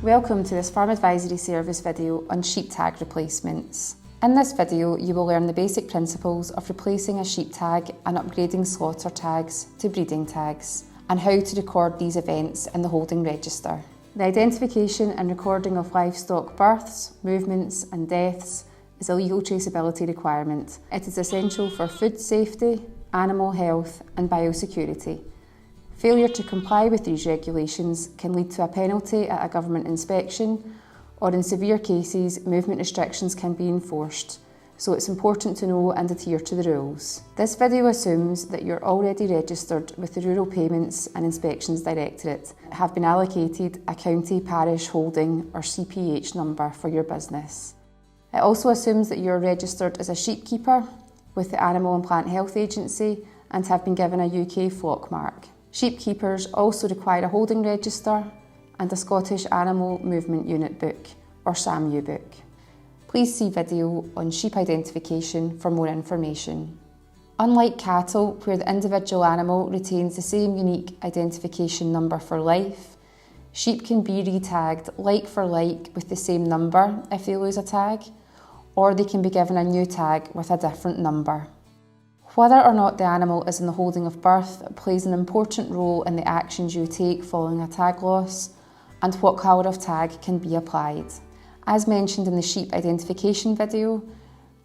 Welcome to this Farm Advisory Service video on sheep tag replacements. In this video you will learn the basic principles of replacing a sheep tag and upgrading slaughter tags to breeding tags, and how to record these events in the holding register. The identification and recording of livestock births, movements and deaths is a legal traceability requirement. It is essential for food safety, animal health and biosecurity. Failure to comply with these regulations can lead to a penalty at a government inspection, or in severe cases, movement restrictions can be enforced, so it's important to know and adhere to the rules. This video assumes that you're already registered with the Rural Payments and Inspections Directorate, have been allocated a County Parish Holding or CPH number for your business. It also assumes that you're registered as a sheep keeper with the Animal and Plant Health Agency and have been given a UK flock mark. Sheep keepers also require a holding register and a Scottish Animal Movement Unit book or SAMU book. Please see video on sheep identification for more information. Unlike cattle, where the individual animal retains the same unique identification number for life, sheep can be re-tagged like for like with the same number if they lose a tag, or they can be given a new tag with a different number. Whether or not the animal is in the holding of birth plays an important role in the actions you take following a tag loss and what colour of tag can be applied. As mentioned in the sheep identification video,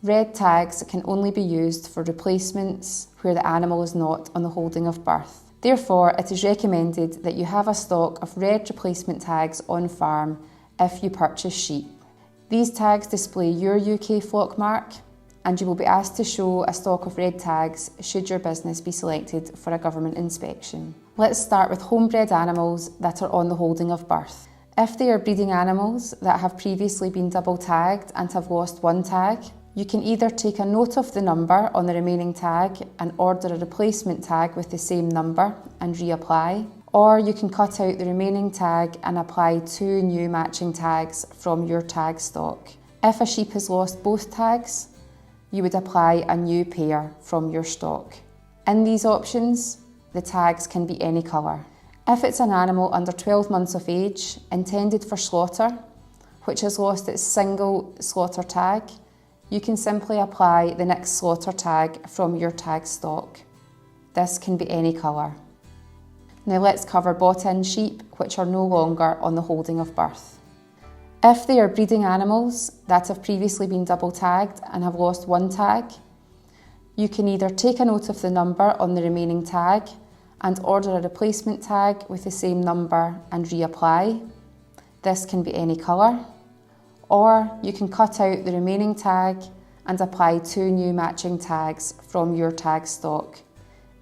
red tags can only be used for replacements where the animal is not on the holding of birth. Therefore, it is recommended that you have a stock of red replacement tags on farm if you purchase sheep. These tags display your UK flock mark, and you will be asked to show a stock of red tags should your business be selected for a government inspection. Let's start with homebred animals that are on the holding of birth. If they are breeding animals that have previously been double tagged and have lost one tag, you can either take a note of the number on the remaining tag and order a replacement tag with the same number and reapply, or you can cut out the remaining tag and apply 2 new matching tags from your tag stock. If a sheep has lost both tags, you would apply a new pair from your stock. In these options, the tags can be any colour. If it's an animal under 12 months of age, intended for slaughter, which has lost its single slaughter tag, you can simply apply the next slaughter tag from your tag stock. This can be any colour. Now let's cover bought-in sheep, which are no longer on the holding of birth. If they are breeding animals that have previously been double tagged and have lost one tag, you can either take a note of the number on the remaining tag and order a replacement tag with the same number and reapply. This can be any colour. Or you can cut out the remaining tag and apply 2 new matching tags from your tag stock.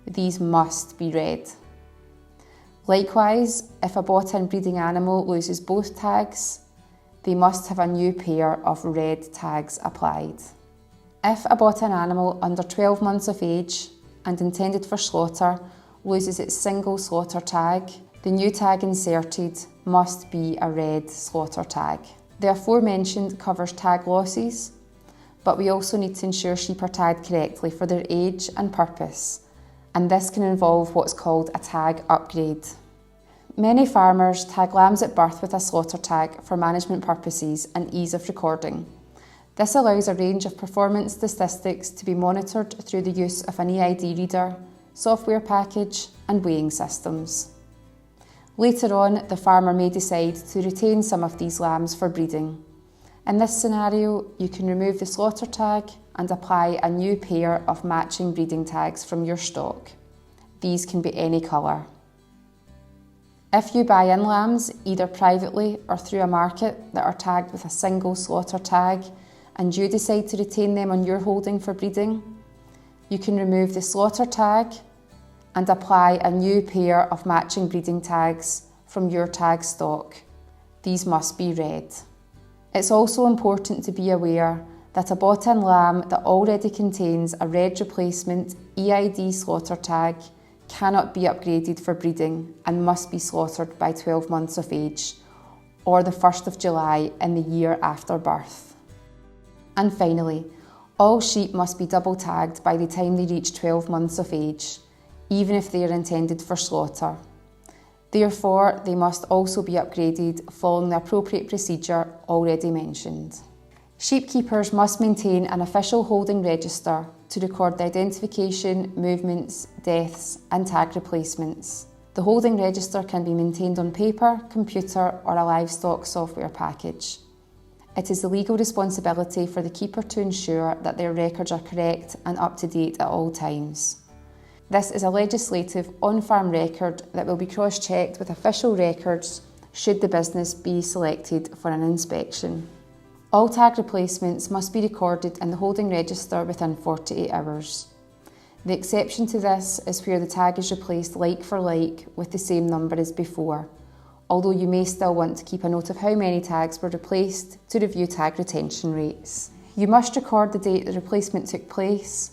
These must be red. Likewise, if a bought-in breeding animal loses both tags, they must have a new pair of red tags applied. If a bought-in animal under 12 months of age and intended for slaughter loses its single slaughter tag, the new tag inserted must be a red slaughter tag. The aforementioned covers tag losses, but we also need to ensure sheep are tagged correctly for their age and purpose, and this can involve what's called a tag upgrade. Many farmers tag lambs at birth with a slaughter tag for management purposes and ease of recording. This allows a range of performance statistics to be monitored through the use of an EID reader, software package and weighing systems. Later on, the farmer may decide to retain some of these lambs for breeding. In this scenario, you can remove the slaughter tag and apply a new pair of matching breeding tags from your stock. These can be any colour. If you buy in lambs, either privately or through a market, that are tagged with a single slaughter tag, and you decide to retain them on your holding for breeding, you can remove the slaughter tag and apply a new pair of matching breeding tags from your tag stock. These must be red. It's also important to be aware that a bought-in lamb that already contains a red replacement EID slaughter tag cannot be upgraded for breeding and must be slaughtered by 12 months of age or the 1st of July in the year after birth. And finally, all sheep must be double tagged by the time they reach 12 months of age, even if they are intended for slaughter. Therefore, they must also be upgraded following the appropriate procedure already mentioned. Sheep keepers must maintain an official holding register to record the identification, movements, deaths and tag replacements. The holding register can be maintained on paper, computer or a livestock software package. It is the legal responsibility for the keeper to ensure that their records are correct and up to date at all times. This is a legislative on-farm record that will be cross-checked with official records should the business be selected for an inspection. All tag replacements must be recorded in the holding register within 48 hours. The exception to this is where the tag is replaced like for like with the same number as before, although you may still want to keep a note of how many tags were replaced to review tag retention rates. You must record the date the replacement took place,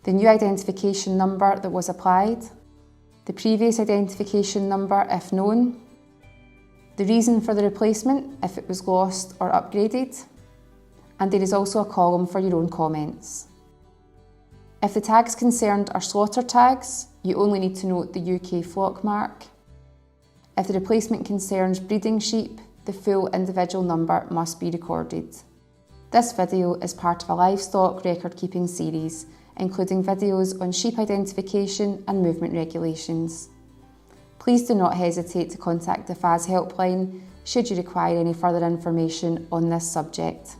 the new identification number that was applied, the previous identification number if known, the reason for the replacement if it was lost or upgraded, and there is also a column for your own comments. If the tags concerned are slaughter tags, you only need to note the UK flock mark. If the replacement concerns breeding sheep, the full individual number must be recorded. This video is part of a livestock record keeping series, including videos on sheep identification and movement regulations. Please do not hesitate to contact the FAS helpline should you require any further information on this subject.